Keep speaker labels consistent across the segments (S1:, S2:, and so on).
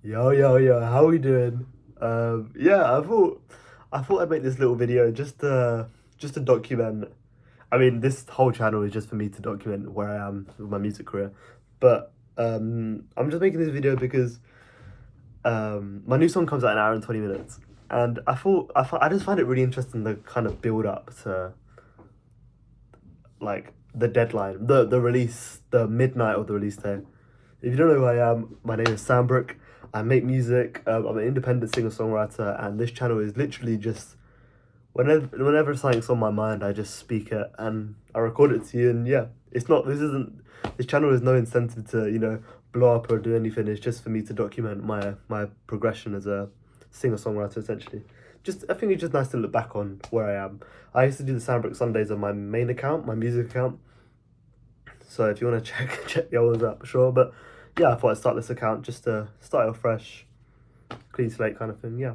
S1: Yo, how we doing? Yeah, I thought I'd make this little video just to document. I mean, this whole channel is just for me to document where I am with my music career, but I'm just making this video because my new song comes out in an hour and 20 minutes, and I just find it really interesting the kind of build up to like the deadline, the release, the midnight of the release day. If you don't know who I am, my name is Sam Brook. I make music. I'm an independent singer-songwriter, and this channel is literally just whenever something's on my mind, I just speak it and I record it to you. And yeah, it's not. This channel is no incentive to blow up or do anything. It's just for me to document my progression as a singer-songwriter, essentially. I think it's just nice to look back on where I am. I used to do the Sam Brook Sundays on my main account, my music account. So if you want to check the others out, sure. But yeah, I thought I'd start this account just to start it off fresh, clean slate kind of thing. Yeah.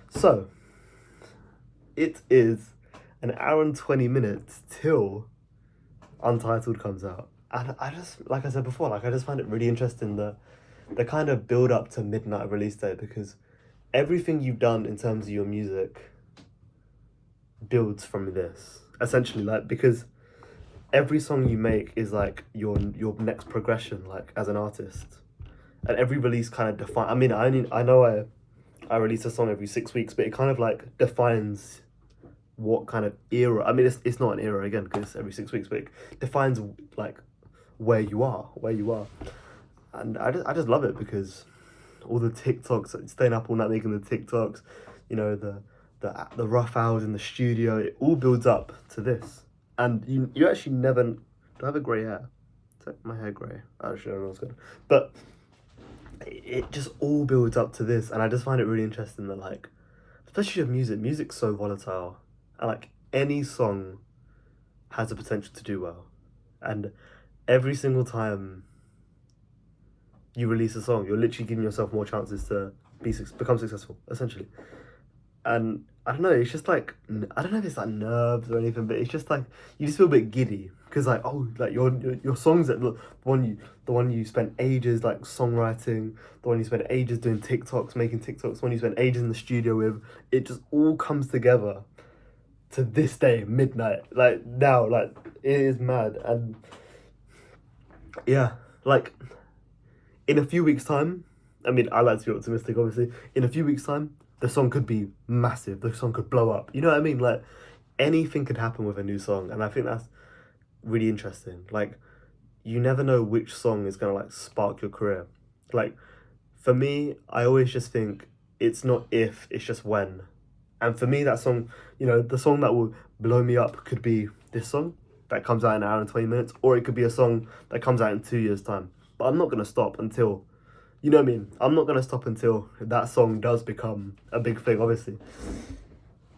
S1: So it is an hour and 20 minutes till Untitled comes out, and I just, like I said before, like I just find it really interesting the kind of build up to midnight release day, because everything you've done in terms of your music builds from this essentially, like, because every song you make is like your next progression, like as an artist, and every release kind of define. I mean, I know I release a song every 6 weeks, but it kind of like defines what kind of era. I mean, it's not an era again because it's every 6 weeks, but it defines like where you are, and I just love it because all the TikToks, staying up all night making the TikToks, the rough hours in the studio, it all builds up to this. And you actually never. Do I have a grey hair? Is that my hair grey? Actually, I don't know what's going on. But it just all builds up to this, and I just find it really interesting that, like, especially with music's so volatile, and like any song has the potential to do well, and every single time you release a song, you're literally giving yourself more chances to become successful, essentially. And I don't know, it's just like, I don't know if it's like nerves or anything, but it's just like you just feel a bit giddy because, like, oh, like your songs, that the one you spent ages like songwriting, the one you spent ages doing TikToks, making TikToks, the one you spent ages in the studio with, it just all comes together to this day, midnight, like now, like it is mad. And yeah, like in a few weeks' time, I mean, I like to be optimistic, obviously. In a few weeks' time, the song could be massive. The song could blow up. You know what I mean? Like, anything could happen with a new song, and I think that's really interesting. Like, you never know which song is gonna like spark your career. Like, for me, I always just think it's not if, it's just when. And for me, that song, the song that will blow me up could be this song that comes out in an hour and 20 minutes, or it could be a song that comes out in 2 years' time. But I'm not gonna stop until, you know what I mean? I'm not gonna stop until that song does become a big thing, obviously.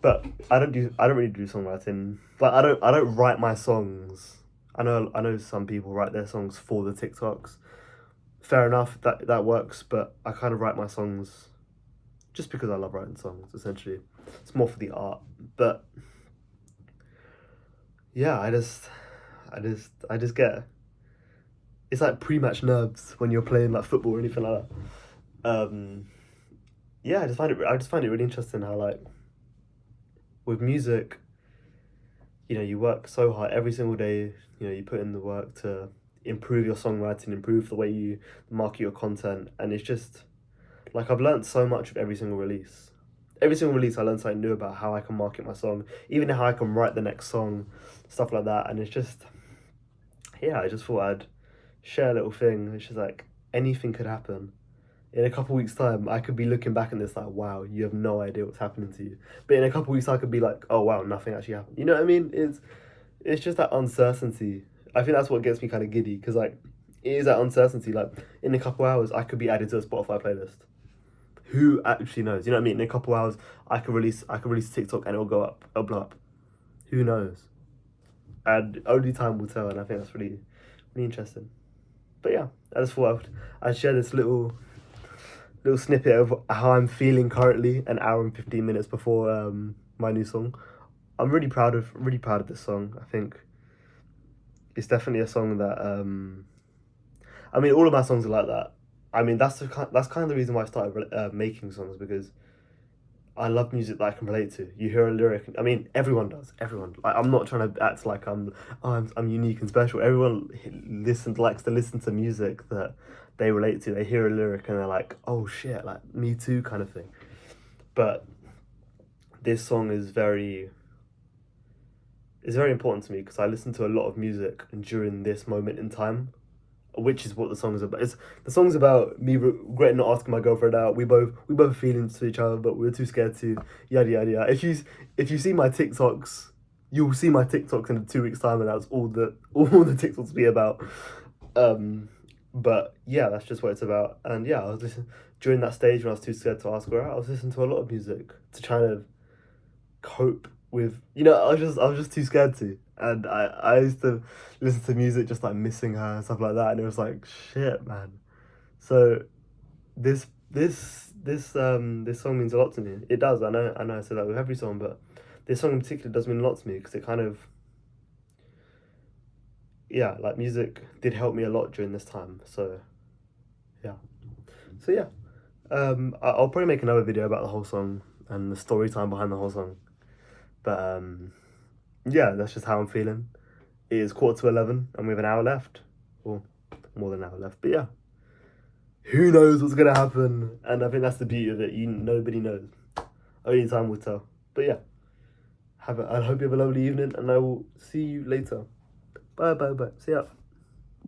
S1: But I don't really do songwriting. Like, I don't write my songs. I know some people write their songs for the TikToks. Fair enough, that works, but I kind of write my songs just because I love writing songs, essentially. It's more for the art. But yeah, I just get, it's like pre-match nerves when you're playing like football or anything like that. Yeah, I just find it really interesting how, like, with music, you work so hard every single day. You put in the work to improve your songwriting, improve the way you market your content, and it's just like I've learned so much with every single release. Every single release, I learned something new about how I can market my song, even how I can write the next song, stuff like that. And it's just, yeah, I just thought I'd share a little thing. It's just like anything could happen. In a couple weeks' time, I could be looking back at this like, wow, you have no idea what's happening to you. But in a couple weeks, I could be like, oh wow, nothing actually happened. You know what I mean? It's just that uncertainty. I think that's what gets me kind of giddy, because like it is that uncertainty. Like, in a couple hours, I could be added to a Spotify playlist. Who actually knows? You know what I mean? In a couple hours, I could release TikTok and it'll go up, it'll blow up. Who knows? And only time will tell. And I think that's really, really interesting. But yeah, I just thought I'd share this little snippet of how I'm feeling currently, an hour and 15 minutes before my new song. I'm really proud of this song. I think it's definitely a song that I mean, all of my songs are like that. I mean, that's kind of the reason why I started making songs, because I love music that I can relate to. You hear a lyric. I mean, everyone does. Everyone. Like, I'm not trying to act like I'm unique and special. Everyone likes to listen to music that they relate to. They hear a lyric and they're like, oh shit, like me too, kind of thing. But this song is very important to me because I listen to a lot of music during this moment in time, which is what the song is about. The song's about me regretting not asking my girlfriend out. We both feelings to each other, but we were too scared to yada yada yada. If you see my TikToks, you'll see my TikToks in 2 weeks time, and that's all the TikToks be about. But yeah, that's just what it's about. And yeah, I was listening during that stage when I was too scared to ask her out. I was listening to a lot of music to try to cope with, I was just too scared to, and I used to listen to music just like missing her and stuff like that, and it was like shit, man. So this song means a lot to me. It does. I know I say that with every song, but this song in particular does mean a lot to me because it kind of, yeah, like music did help me a lot during this time. So yeah, so yeah, I'll probably make another video about the whole song and the story time behind the whole song. But yeah, that's just how I'm feeling. It is 11:15, and we have an hour left, or more than an hour left. But yeah, who knows what's gonna happen? And I think that's the beauty of it. Nobody knows. Only time will tell. But yeah, I hope you have a lovely evening, and I will see you later. Bye bye bye. See ya.